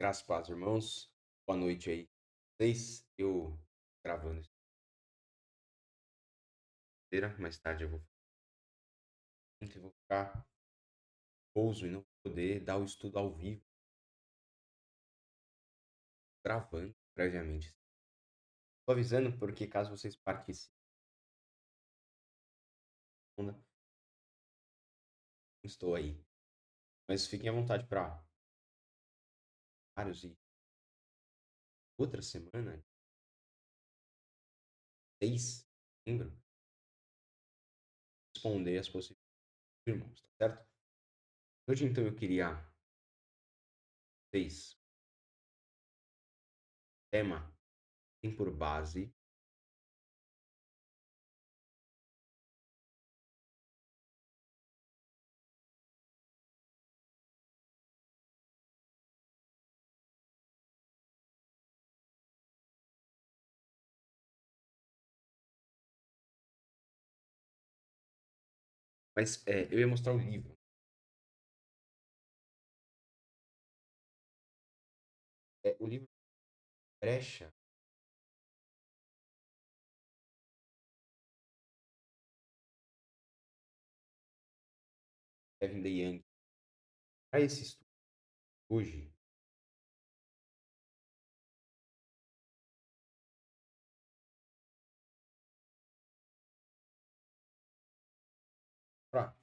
Graças a paz, irmãos. Boa noite aí. Vocês, eu gravando isso inteira, mais tarde eu vou ficar pouso e não vou poder dar o estudo ao vivo, gravando previamente. Estou avisando porque caso vocês participem, não estou aí. Mas fiquem à vontade para vários e outra semana, 6 de setembro, responder as possíveis irmãos, tá certo? Hoje então eu queria vocês tema tem por base. Mas eu ia mostrar o livro. O livro Brecha, Kevin DeYoung. Para esse estudo hoje, pra,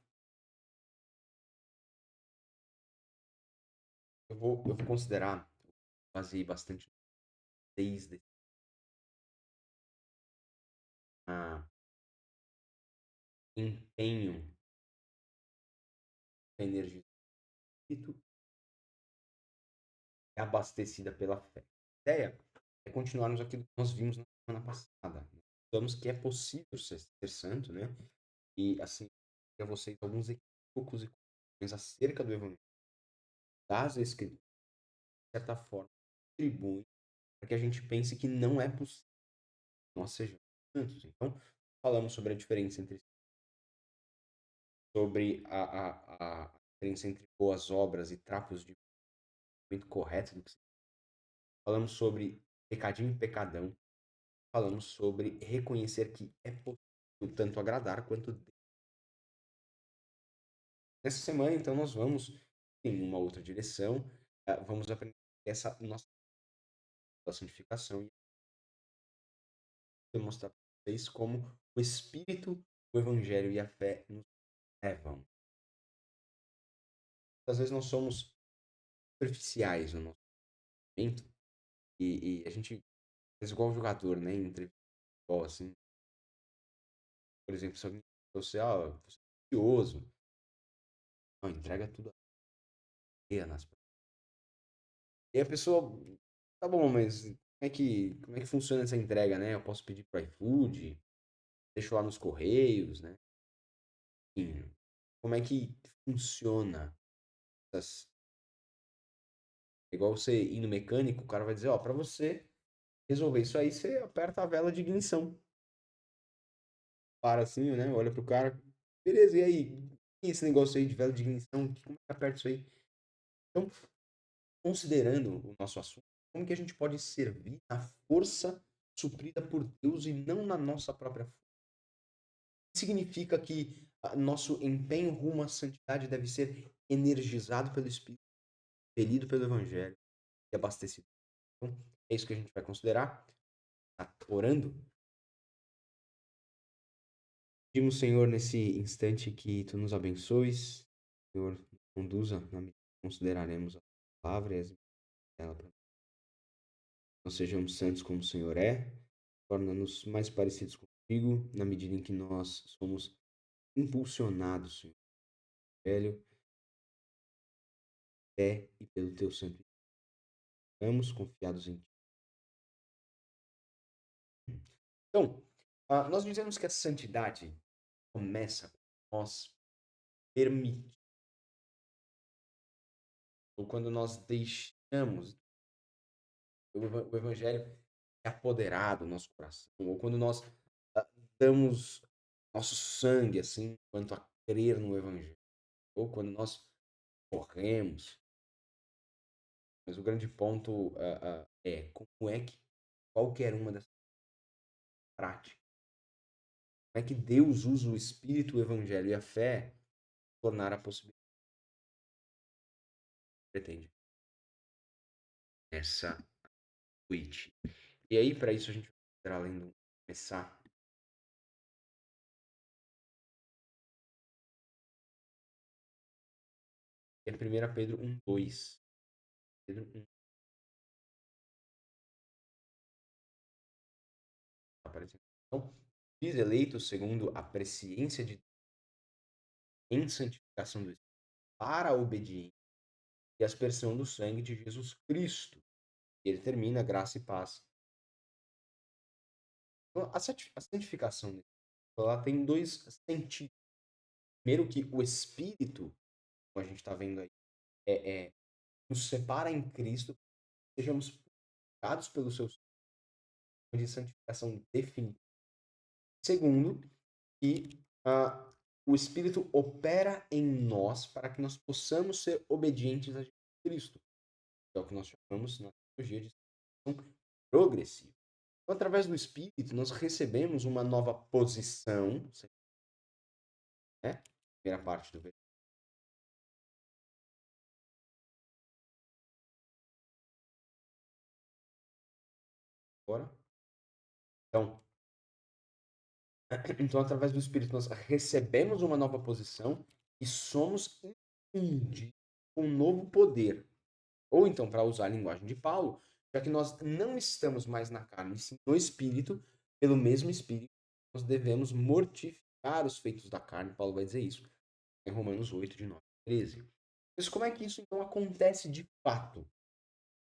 eu vou considerar, baseei bastante desde a empenho, a energia do espírito é abastecida pela fé. A ideia é continuarmos aquilo que nós vimos na semana passada. Falamos que é possível ser santo, né? E assim, a vocês alguns equívocos e conclusões acerca do Evangelho das Escrituras, de certa forma, contribuem para que a gente pense que não é possível que nós sejamos santos. Então, falamos sobre a diferença entre sobre a diferença entre boas obras e trapos de muito correto do que falamos sobre pecadinho e pecadão, falamos sobre reconhecer que é possível tanto agradar quanto Deus. Nessa semana, então, nós vamos em uma outra direção, vamos aprender essa nossa santificação e demonstrar para vocês como o Espírito, o Evangelho e a fé nos levam. Às vezes nós somos superficiais no nosso momento e a gente faz igual o jogador, né? Entre futebol, assim, por exemplo, se alguém você, você é ansioso, não, entrega tudo apenas. E a pessoa, tá bom, mas como é que funciona essa entrega, né? Eu posso pedir para iFood, deixo lá nos Correios, né? Enfim, como é que funciona essas... Igual você ir no mecânico, o cara vai dizer, ó, para você resolver isso aí, você aperta a vela de ignição. Para assim, né? Olha pro cara, beleza, e aí? E esse negócio aí de vela de ignição, como é que aperta isso aí? Então, considerando o nosso assunto, como que a gente pode servir na força suprida por Deus e não na nossa própria força? Significa que nosso empenho rumo à santidade deve ser energizado pelo Espírito, impelido pelo Evangelho e abastecido. Então, é isso que a gente vai considerar. Tá orando? Pedimos, Senhor, nesse instante que Tu nos abençoes, Senhor, nos conduza na medida que consideraremos a palavra e as dela para nós sejamos santos como o Senhor é, torna-nos mais parecidos contigo na medida em que nós somos impulsionados, Senhor, velho, fé e pelo Teu Santo Espírito. Estamos confiados em Ti. Então, nós dizemos que a santidade começa com nós permitir, ou quando nós deixamos o Evangelho é apoderado do nosso coração, ou quando nós damos nosso sangue, assim, quanto a crer no Evangelho, ou quando nós morremos, Mas o grande ponto é como é que qualquer uma dessas práticas, como é que Deus usa o Espírito, o Evangelho e a fé para tornar a possibilidade que pretende essa noite. E aí, para isso, a gente vai além de começar. É 1 Pedro 1:2. Pedro 1, tá aparecendo. Então, diz eleitos segundo a presciência de Deus em santificação do Espírito para a obediência e aspersão do sangue de Jesus Cristo. E ele termina graça e paz. Então, a santificação ela tem dois sentidos. Primeiro que o Espírito, como a gente está vendo aí, nos separa em Cristo, sejamos purificados pelo seu sangue de santificação definitiva. Segundo, que o Espírito opera em nós para que nós possamos ser obedientes a Jesus Cristo. É o que nós chamamos na teologia de santificação progressiva. Então, através do Espírito, nós recebemos uma nova posição, né? Primeira parte do versículo. Agora. Então, através do Espírito, nós recebemos uma nova posição e somos infundidos com um novo poder. Ou então, para usar a linguagem de Paulo, já que nós não estamos mais na carne, sim no Espírito, pelo mesmo Espírito, nós devemos mortificar os feitos da carne. Paulo vai dizer isso em Romanos 8, de 9 a 13. Mas como é que isso, então, acontece de fato?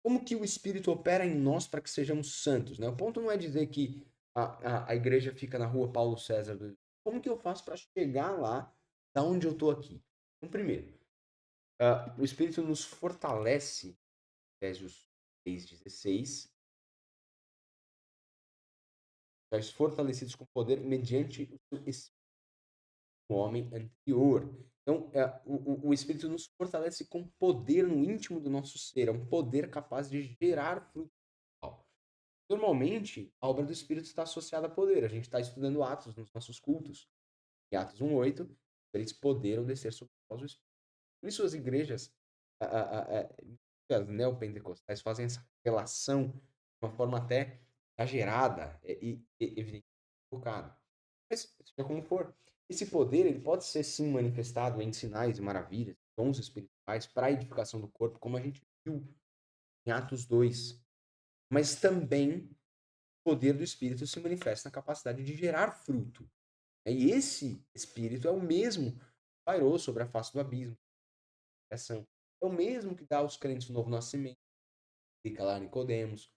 Como que o Espírito opera em nós para que sejamos santos? Né? O ponto não é dizer que a igreja fica na rua Paulo César. Como que eu faço para chegar lá, da onde eu estou aqui? Então, primeiro, o Espírito nos fortalece, Efésios 6,16, estáis fortalecidos com poder mediante o seu Espírito, o homem anterior. Então, o Espírito nos fortalece com poder no íntimo do nosso ser, é um poder capaz de gerar fruto. Normalmente, a obra do Espírito está associada a poder. A gente está estudando Atos nos nossos cultos. Em Atos 1:8, eles poderam descer sobre nós o Espírito. Por isso as igrejas as neopentecostais fazem essa relação de uma forma até exagerada e evidentemente equivocada. Mas, seja como for, esse poder ele pode ser sim manifestado em sinais e maravilhas, dons espirituais para a edificação do corpo, como a gente viu em Atos 2. Mas também o poder do Espírito se manifesta na capacidade de gerar fruto. E esse Espírito é o mesmo que pairou sobre a face do abismo. É o mesmo que dá aos crentes o novo nascimento, fica lá Nicodemos,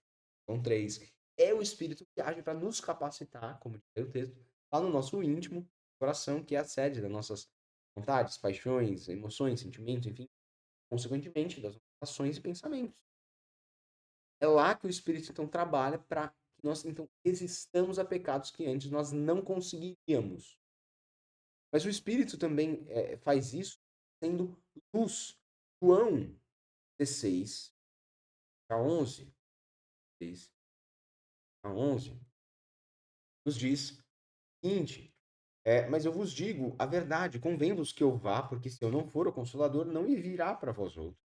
João 3. É o Espírito que age para nos capacitar, como diz o texto, lá no nosso íntimo coração, que é a sede das nossas vontades, paixões, emoções, sentimentos, enfim, consequentemente das nossas ações e pensamentos. É lá que o Espírito então trabalha para que nós então resistamos a pecados que antes nós não conseguiríamos. Mas o Espírito também faz isso sendo luz. João 16 a 11, 16 a 11 nos diz o seguinte: mas eu vos digo a verdade, convém-vos que eu vá, porque se eu não for, o Consolador não virá para vós outros.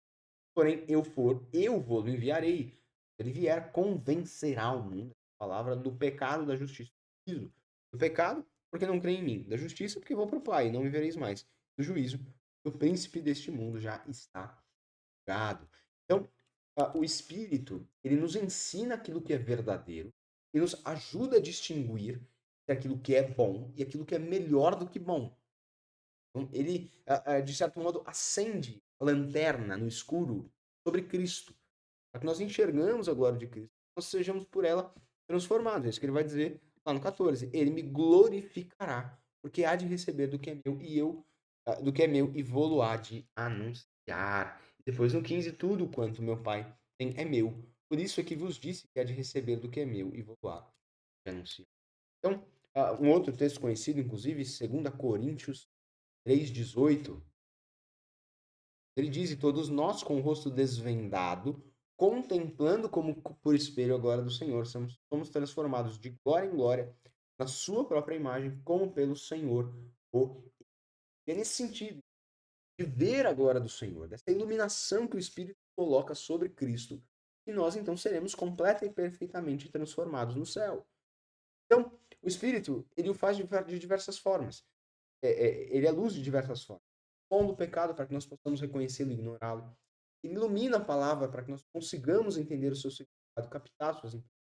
Porém, eu for, eu vou-lo enviarei. Se ele vier, convencerá o mundo, a palavra, do pecado, da justiça, do juízo. Do pecado, porque não crê em mim. Da justiça, porque vou para o Pai, e não me vereis mais. Do juízo, o príncipe deste mundo já está julgado. Então, o Espírito, ele nos ensina aquilo que é verdadeiro e nos ajuda a distinguir entre aquilo que é bom e aquilo que é melhor do que bom. Então, ele, de certo modo, acende a lanterna no escuro sobre Cristo, para que nós enxergamos a glória de Cristo, nós sejamos por ela transformados. É isso que ele vai dizer lá no 14. Ele me glorificará, porque há de receber do que é meu e eu do que é meu e vou-lo há de anunciar. Depois no 15, tudo quanto meu Pai tem é meu. Por isso é que vos disse que há de receber do que é meu e vou-lo há de anunciar. Então, um outro texto conhecido, inclusive, 2 Coríntios 3,18, ele diz: e todos nós, com o rosto desvendado, contemplando como por espelho a glória do Senhor. Somos transformados de glória em glória na sua própria imagem, como pelo Senhor. E é nesse sentido, de ver a glória do Senhor, dessa iluminação que o Espírito coloca sobre Cristo, que nós então seremos completa e perfeitamente transformados no céu. Então, o Espírito, ele o faz de diversas formas. Ele é luz de diversas formas. Pondo o pecado para que nós possamos reconhecê-lo e ignorá-lo. Ele ilumina a palavra para que nós consigamos entender o seu significado, captar suas implicações.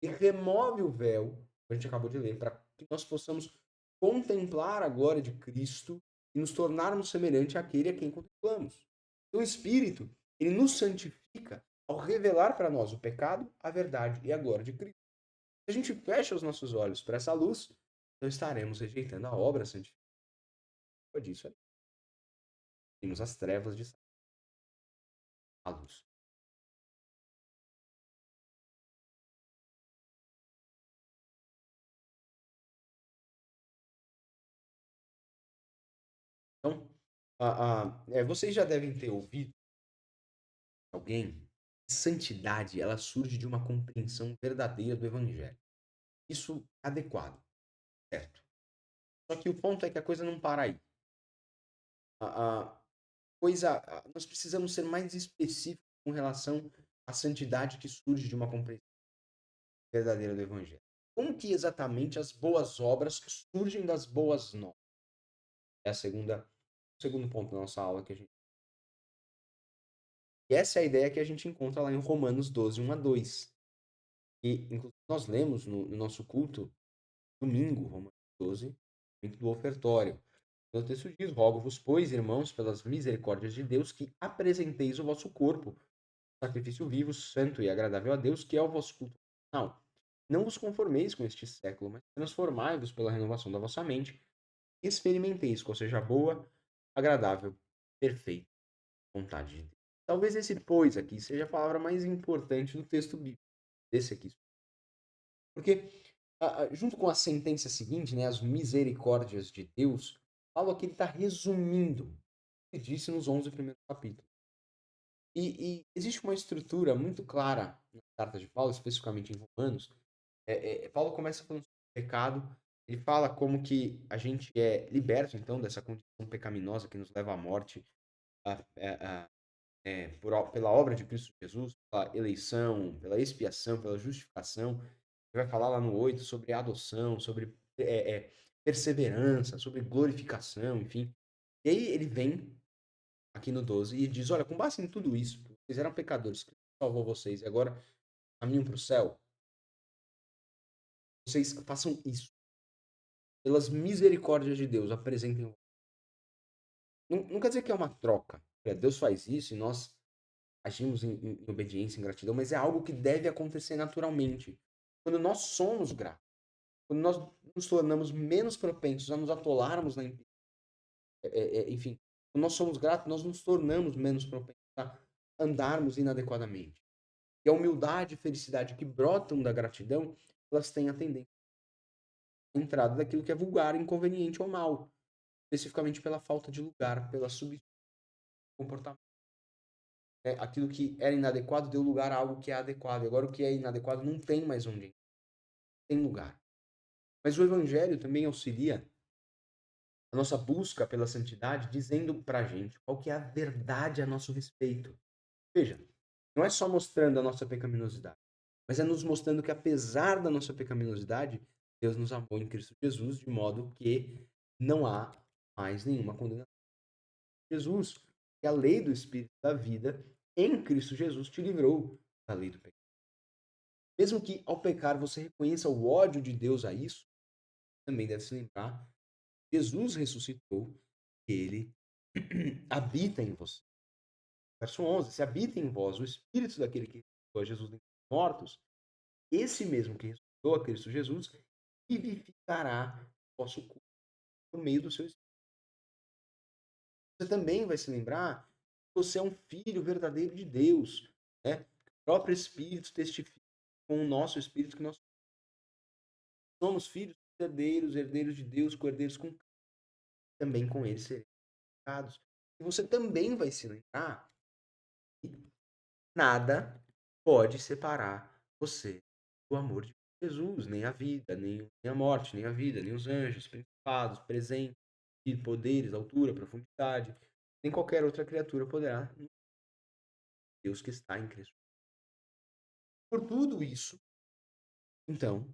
E remove o véu, que a gente acabou de ler, para que nós possamos contemplar a glória de Cristo e nos tornarmos semelhante àquele a quem contemplamos. Então, o Espírito, ele nos santifica ao revelar para nós o pecado, a verdade e a glória de Cristo. Se a gente fecha os nossos olhos para essa luz, então estaremos rejeitando a obra santificada disso. Temos as trevas de a luz. Então, vocês já devem ter ouvido alguém que santidade ela surge de uma compreensão verdadeira do evangelho. Isso é adequado, certo? Só que o ponto é que a coisa não para aí. A nós precisamos ser mais específicos com relação à santidade que surge de uma compreensão verdadeira do evangelho. Como que exatamente as boas obras surgem das boas novas? É o segundo ponto da nossa aula que a gente. E essa é a ideia que a gente encontra lá em Romanos 12, 1 a 2. E, inclusive, nós lemos no nosso culto, domingo, Romanos 12, dentro do ofertório. O texto diz: Rogo-vos, pois, irmãos, pelas misericórdias de Deus, que apresenteis o vosso corpo, sacrifício vivo, santo e agradável a Deus, que é o vosso culto final. Não vos conformeis com este século, mas transformai-vos pela renovação da vossa mente, e experimenteis qual seja a boa, agradável, perfeita vontade de Deus. Talvez esse pois aqui seja a palavra mais importante do texto bíblico, desse aqui. Porque, junto com a sentença seguinte, né, as misericórdias de Deus, Paulo aqui está resumindo o que disse nos 11 primeiros capítulos. E existe uma estrutura muito clara na carta de Paulo, especificamente em Romanos. Paulo começa falando sobre o pecado, ele fala como que a gente é liberto, então, dessa condição pecaminosa que nos leva à morte, pela obra de Cristo Jesus, pela eleição, pela expiação, pela justificação. Ele vai falar lá no 8 sobre adoção, sobre perseverança, sobre glorificação, enfim. E aí ele vem aqui no 12 e diz: olha, com base em tudo isso, vocês eram pecadores, Cristo salvou vocês e agora caminham para o céu. Vocês façam isso. Pelas misericórdias de Deus, apresentem. Não quer dizer que é uma troca. Deus faz isso e nós agimos em obediência, em gratidão, mas é algo que deve acontecer naturalmente. Quando nós somos gratos, quando nós nos tornamos menos propensos a nos atolarmos enfim, quando nós somos gratos, nós nos tornamos menos propensos a andarmos inadequadamente. E a humildade e felicidade que brotam da gratidão, elas têm a tendência à entrada daquilo que é vulgar, inconveniente ou mal, especificamente pela falta de lugar, pela substituição do comportamento. Aquilo que era inadequado deu lugar a algo que é adequado. Agora o que é inadequado não tem mais onde tem lugar. Mas o evangelho também auxilia a nossa busca pela santidade, dizendo pra gente qual que é a verdade a nosso respeito. Veja, não é só mostrando a nossa pecaminosidade, mas é nos mostrando que apesar da nossa pecaminosidade, Deus nos amou em Cristo Jesus de modo que não há mais nenhuma condenação. Jesus, que a lei do Espírito da vida em Cristo Jesus te livrou da lei do pecado. Mesmo que ao pecar você reconheça o ódio de Deus a isso, também deve se lembrar, Jesus ressuscitou, ele habita em você. Verso 11, se habita em vós o Espírito daquele que ressuscitou a Jesus dentre os mortos, esse mesmo que ressuscitou a Cristo Jesus, vivificará o vosso corpo por meio do seu Espírito. Você também vai se lembrar que você é um filho verdadeiro de Deus. Né? O próprio Espírito testifica com o nosso Espírito que nós somos filhos herdeiros, herdeiros de Deus, co-herdeiros com Cristo. Também com ele seremos justificados. E você também vai se lembrar que nada pode separar você do amor de Jesus, nem a vida, nem a morte, nem a vida, nem os anjos, principados, presentes, e poderes, altura, profundidade, nem qualquer outra criatura poderá, Deus que está em Cristo. Por tudo isso, então,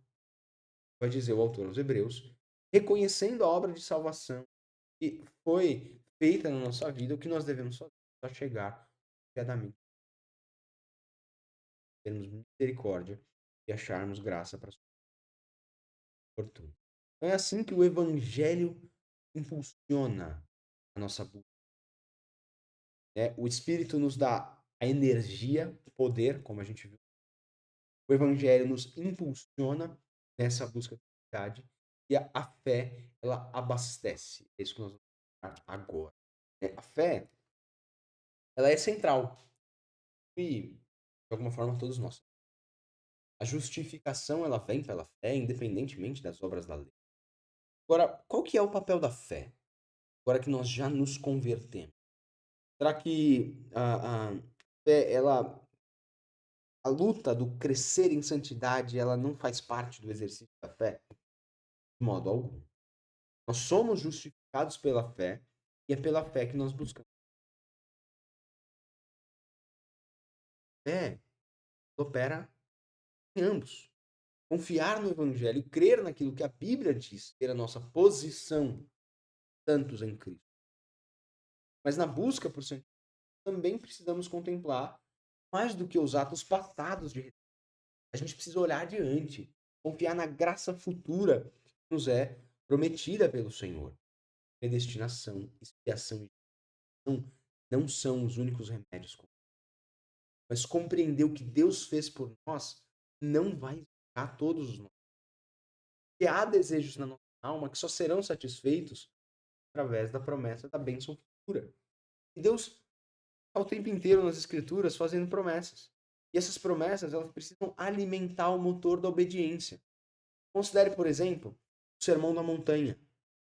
vai dizer o autor aos Hebreus, reconhecendo a obra de salvação que foi feita na nossa vida, o que nós devemos fazer para chegar piedamente, termos misericórdia e acharmos graça para fortuna. Então é assim que o Evangelho impulsiona a nossa busca. O Espírito nos dá a energia, o poder, como a gente viu. O Evangelho nos impulsiona nessa busca da verdade e a fé, ela abastece. É isso que nós vamos falar agora. A fé, ela é central. E, de alguma forma, todos nós. A justificação, ela vem pela fé, independentemente das obras da lei. Agora, qual que é o papel da fé? Agora que nós já nos convertemos. Será que a fé, a luta do crescer em santidade, ela não faz parte do exercício da fé? De modo algum. Nós somos justificados pela fé e é pela fé que nós buscamos. A fé opera em ambos. Confiar no Evangelho e crer naquilo que a Bíblia diz, ter a nossa posição santos em Cristo. Mas na busca por santidade, também precisamos contemplar mais do que os atos passados de redenção. A gente precisa olhar adiante, confiar na graça futura que nos é prometida pelo Senhor. Predestinação, expiação e não são os únicos remédios. Mas compreender o que Deus fez por nós não vai explicar todos os nossos. Porque há desejos na nossa alma que só serão satisfeitos através da promessa da bênção futura. E Deus está o tempo inteiro nas Escrituras fazendo promessas. E essas promessas, elas precisam alimentar o motor da obediência. Considere, por exemplo, o Sermão da Montanha,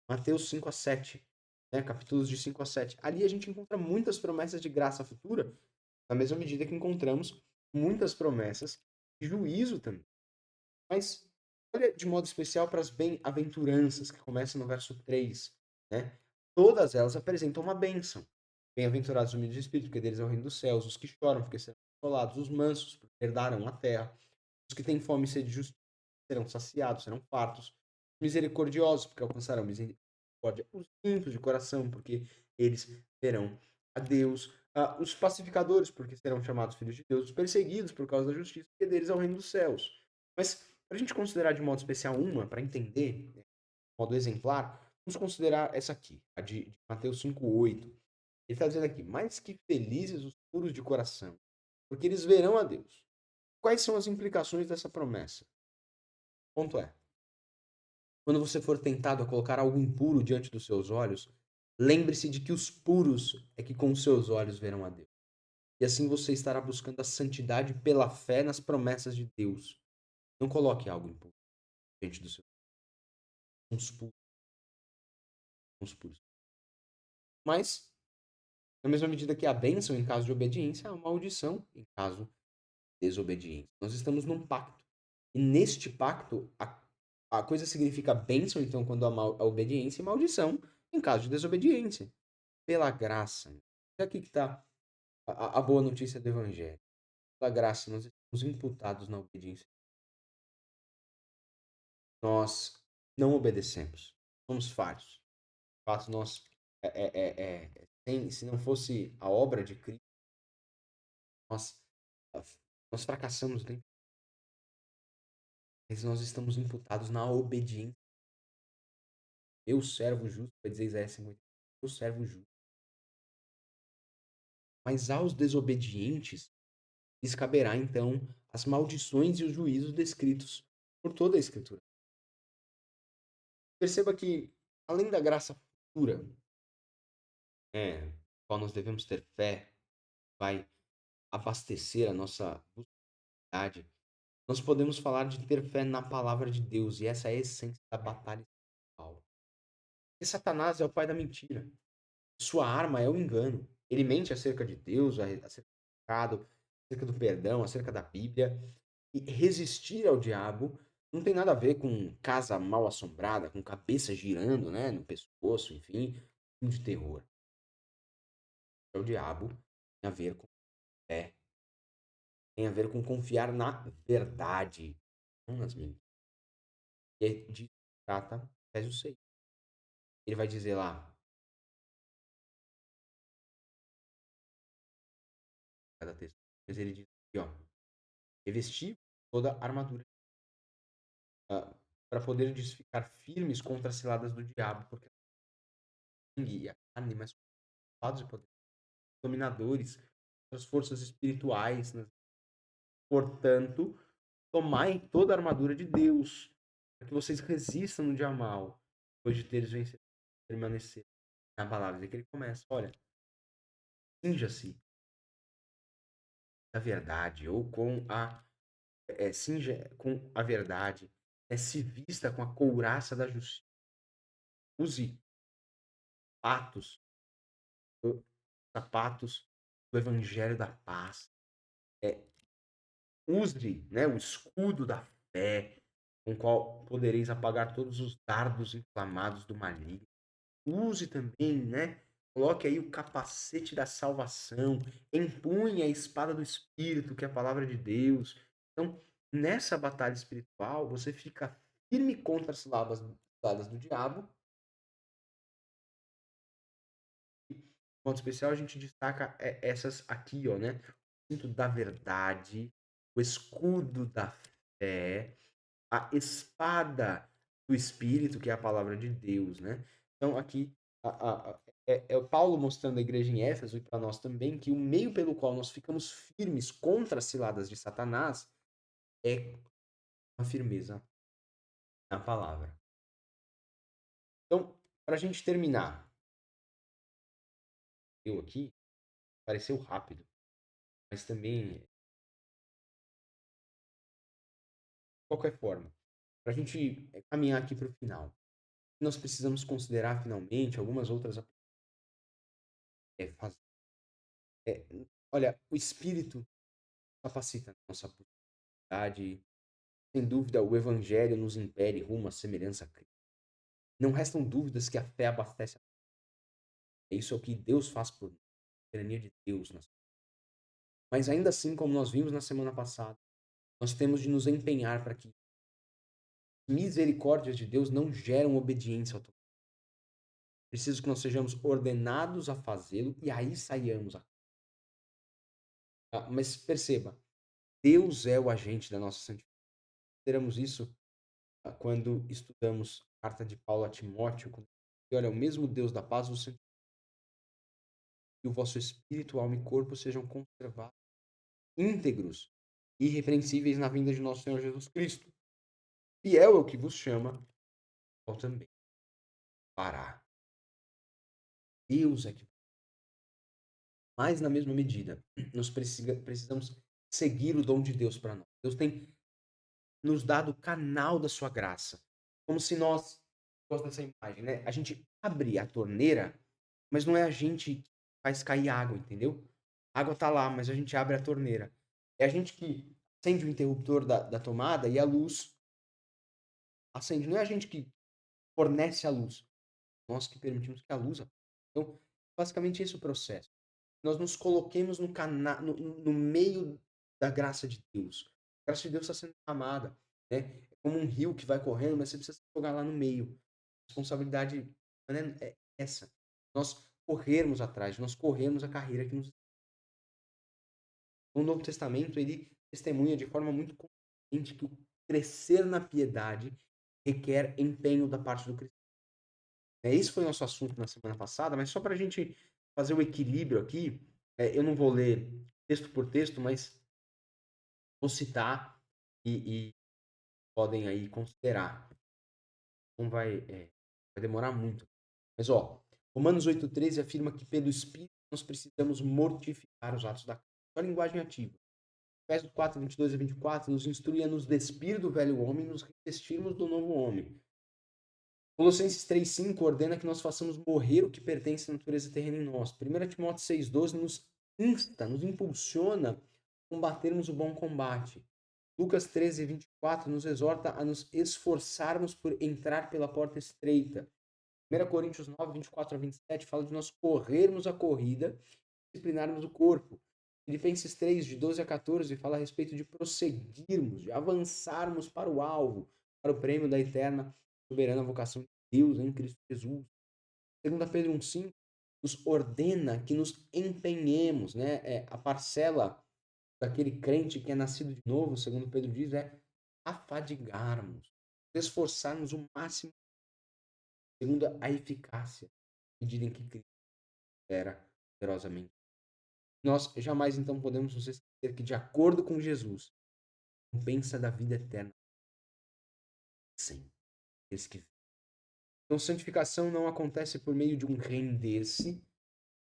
Mateus 5 a 7, capítulos de 5 a 7. Ali a gente encontra muitas promessas de graça futura, na mesma medida que encontramos muitas promessas de juízo também. Mas olha de modo especial para as bem-aventuranças, que começam no verso 3. Né? Todas elas apresentam uma bênção. Bem-aventurados os humildes de espírito, porque deles é o reino dos céus. Os que choram, porque serão consolados. Os mansos, porque herdarão a terra. Os que têm fome e sede de justiça serão saciados, serão fartos. Os misericordiosos, porque alcançarão misericórdia. Os limpos de coração, porque eles verão a Deus. Os pacificadores, porque serão chamados filhos de Deus. Os perseguidos por causa da justiça, porque deles é o reino dos céus. Mas, para a gente considerar de modo especial para entender, de modo exemplar, vamos considerar essa aqui, a de Mateus 5,8. Ele está dizendo aqui, mais que felizes os puros de coração, porque eles verão a Deus. Quais são as implicações dessa promessa? O ponto é, quando você for tentado a colocar algo impuro diante dos seus olhos, lembre-se de que os puros é que com os seus olhos verão a Deus. E assim você estará buscando a santidade pela fé nas promessas de Deus. Não coloque algo impuro diante dos seus olhos. Uns puros. Mas, na mesma medida que a bênção em caso de obediência, a maldição em caso de desobediência. Nós estamos num pacto. E neste pacto, a coisa significa bênção, então, quando a obediência, e maldição em caso de desobediência. Pela graça. É aqui que está a boa notícia do Evangelho. Pela graça, nós estamos imputados na obediência. Nós não obedecemos. Somos falhos. De fato, nós, se não fosse a obra de Cristo, nós, nós fracassamos, né? Mas nós estamos imputados na obediência. Eu, servo justo, vai dizer Isaías 50. Eu, servo justo. Mas aos desobedientes, lhes caberá, então, as maldições e os juízos descritos por toda a Escritura. Perceba que, além da graça futura, qual nós devemos ter fé, vai abastecer a nossa busca, nós podemos falar de ter fé na palavra de Deus, e essa é a essência da batalha espiritual. Porque Satanás é o pai da mentira. Sua arma é o engano. Ele mente acerca de Deus, acerca do pecado. acerca do perdão, acerca da Bíblia. E resistir ao diabo não tem nada a ver com casa mal assombrada, com cabeça girando, né, no pescoço, enfim, filme de terror. O diabo tem a ver com fé, tem a ver com confiar na verdade, não nas mentiras. E é disso que trata Efésios 6. Ele vai dizer lá, cada texto, mas ele diz aqui, ó, revestir toda a armadura para poder ficar firmes contra as ciladas do diabo, porque e a carne, mas principados e poderes, dominadores, as forças espirituais, né? Portanto, tomai toda a armadura de Deus, para que vocês resistam no dia mal, depois de teres vencido, permanecer na palavra. É que ele começa, olha, cinja-se da verdade, ou com a cinja com a verdade, se vista com a couraça da justiça, use patos, sapatos do evangelho da paz, é, use, né, o escudo da fé, com o qual podereis apagar todos os dardos inflamados do maligno. Use também, né? Coloque aí o capacete da salvação, empunhe a espada do Espírito, que é a palavra de Deus. Então, nessa batalha espiritual, você fica firme contra as ciladas do diabo. De modo especial, a gente destaca essas aqui, ó, né? O cinto da verdade, o escudo da fé, a espada do Espírito, que é a palavra de Deus, né? Então, aqui é o Paulo mostrando à igreja em Éfeso e para nós também que o meio pelo qual nós ficamos firmes contra as ciladas de Satanás é a firmeza na palavra. Então, para a gente terminar, eu aqui, pareceu rápido, mas também, de qualquer forma, para a gente caminhar aqui para o final, nós precisamos considerar finalmente algumas outras fazer. Olha, o Espírito capacita a nossa possibilidade. Sem dúvida, o Evangelho nos impele rumo à semelhança a Cristo. Não restam dúvidas que a fé abastece a fé. Isso é o que Deus faz por nós, a soberania de Deus. Mas ainda assim, como nós vimos na semana passada, nós temos de nos empenhar para que misericórdias de Deus não geram obediência automática. Preciso que nós sejamos ordenados a fazê-lo e aí saiamos. Mas perceba, Deus é o agente da nossa santificação. Teremos isso quando estudamos a carta de Paulo a Timóteo. E olha, o mesmo Deus da paz vos santifique, que o vosso espírito, alma e corpo sejam conservados íntegros e irrepreensíveis na vinda de nosso Senhor Jesus Cristo. Fiel é o que vos chama, ao também fará. Deus é que, mas na mesma medida, nós precisamos seguir o dom de Deus para nós. Deus tem nos dado o canal da sua graça. Como se nós, gosto dessa imagem, né? A gente abre a torneira, mas não é a gente que faz cair água, entendeu? A água tá lá, mas a gente abre a torneira. É a gente que acende o interruptor da tomada e a luz acende. Não é a gente que fornece a luz, nós que permitimos que a luz apareça. Então, basicamente esse é o processo. Nós nos coloquemos no meio da graça de Deus. A graça de Deus está sendo derramada, né? É como um rio que vai correndo, mas você precisa se jogar lá no meio. A responsabilidade, né, é essa. Nós corrermos atrás, nós corrermos a carreira que nos... O Novo Testamento, ele testemunha de forma muito consciente que o crescer na piedade requer empenho da parte do cristão. Esse foi o nosso assunto na semana passada, mas só para a gente fazer o equilíbrio aqui, eu não vou ler texto por texto, mas vou citar e podem aí considerar. Não vai demorar muito. Mas, ó, Romanos 8,13 afirma que pelo Espírito nós precisamos mortificar os atos da carne. Só a linguagem ativa. Efésios 4, 22 a 24 nos instrui a nos despir do velho homem e nos revestirmos do novo homem. Colossenses 3,5 ordena que nós façamos morrer o que pertence à natureza terrena em nós. 1 Timóteo 6,12 nos insta, nos impulsiona combatermos o bom combate. Lucas 13:24 nos exorta a nos esforçarmos por entrar pela porta estreita. 1 Coríntios 9:24-27 fala de nós corrermos a corrida, disciplinarmos o corpo. Filipenses 3, de 12 a 14, fala a respeito de prosseguirmos, de avançarmos para o alvo, para o prêmio da eterna soberana vocação de Deus em Cristo Jesus. 2 Pedro 1,5 nos ordena que nos empenhemos, né? A parcela daquele crente que é nascido de novo, segundo Pedro diz, é afadigarmos, esforçarmos o máximo, segundo a eficácia, à medida em que Cristo opera poderosamente. Nós jamais, então, podemos nos esquecer que, de acordo com Jesus, a recompensa da vida eterna, sim, eles que... Então, santificação não acontece por meio de um render-se,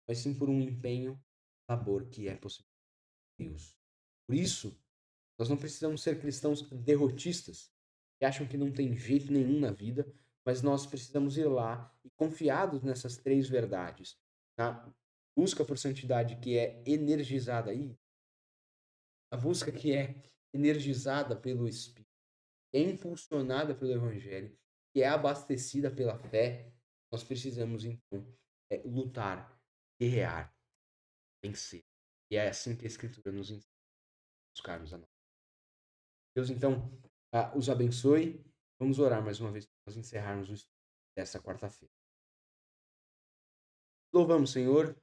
mas sim por um empenho, labor que é possível de Deus. Por isso, nós não precisamos ser cristãos derrotistas, que acham que não tem jeito nenhum na vida, mas nós precisamos ir lá e confiados nessas três verdades, na busca por santidade que é energizada aí, a busca que é energizada pelo Espírito, é impulsionada pelo Evangelho, que é abastecida pela fé, nós precisamos então lutar, guerrear, vencer. E é assim que a Escritura nos ensina a buscarmos a nós. Deus, então, os abençoe. Vamos orar mais uma vez para nós encerrarmos o estudo dessa quarta-feira. Louvamos, Senhor,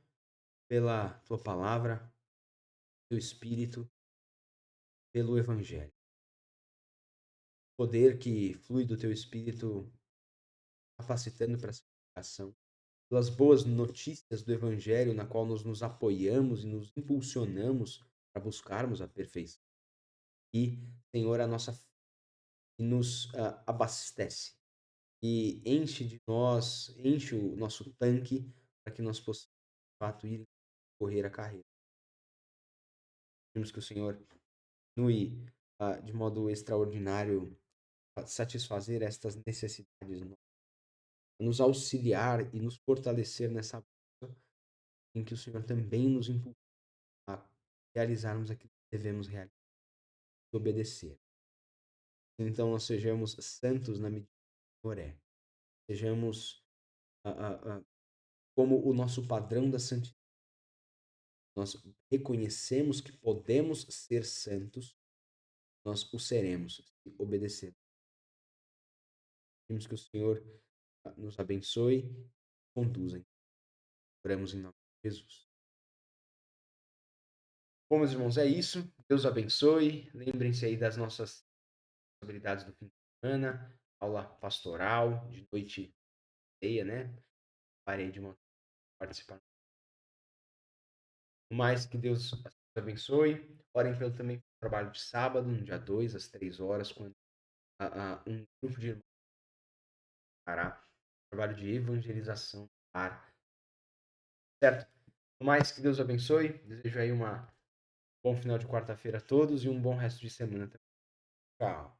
pela tua palavra, teu Espírito, pelo Evangelho. O poder que flui do teu Espírito, capacitando para a santificação, pelas boas notícias do Evangelho, na qual nós nos apoiamos e nos impulsionamos para buscarmos a perfeição. E, Senhor, a nossa fé nos abastece e enche o nosso tanque para que nós possamos, de fato, ir correr a carreira. Pedimos que o Senhor continue de modo extraordinário a satisfazer estas necessidades, nos auxiliar e nos fortalecer nessa busca, em que o Senhor também nos impulsa a realizarmos aquilo que devemos realizar e obedecer. Então, nós sejamos santos na medida que o Senhor é. Sejamos como o nosso padrão da santidade. Nós reconhecemos que podemos ser santos, nós o seremos se obedecer. Pedimos que o Senhor nos abençoe e conduza. Oramos em nome de Jesus. Bom, meus irmãos, é isso. Deus abençoe. Lembrem-se aí das nossas habilidades do fim de semana, aula pastoral, de noite ceia, né? Parei de participar. Mais que Deus abençoe. Orem pelo também trabalho de sábado, no dia 2, às 3 horas, quando um grupo de irmãos fará trabalho de evangelização. Certo? Mais que Deus abençoe. Desejo aí um bom final de quarta-feira a todos e um bom resto de semana também. Tchau.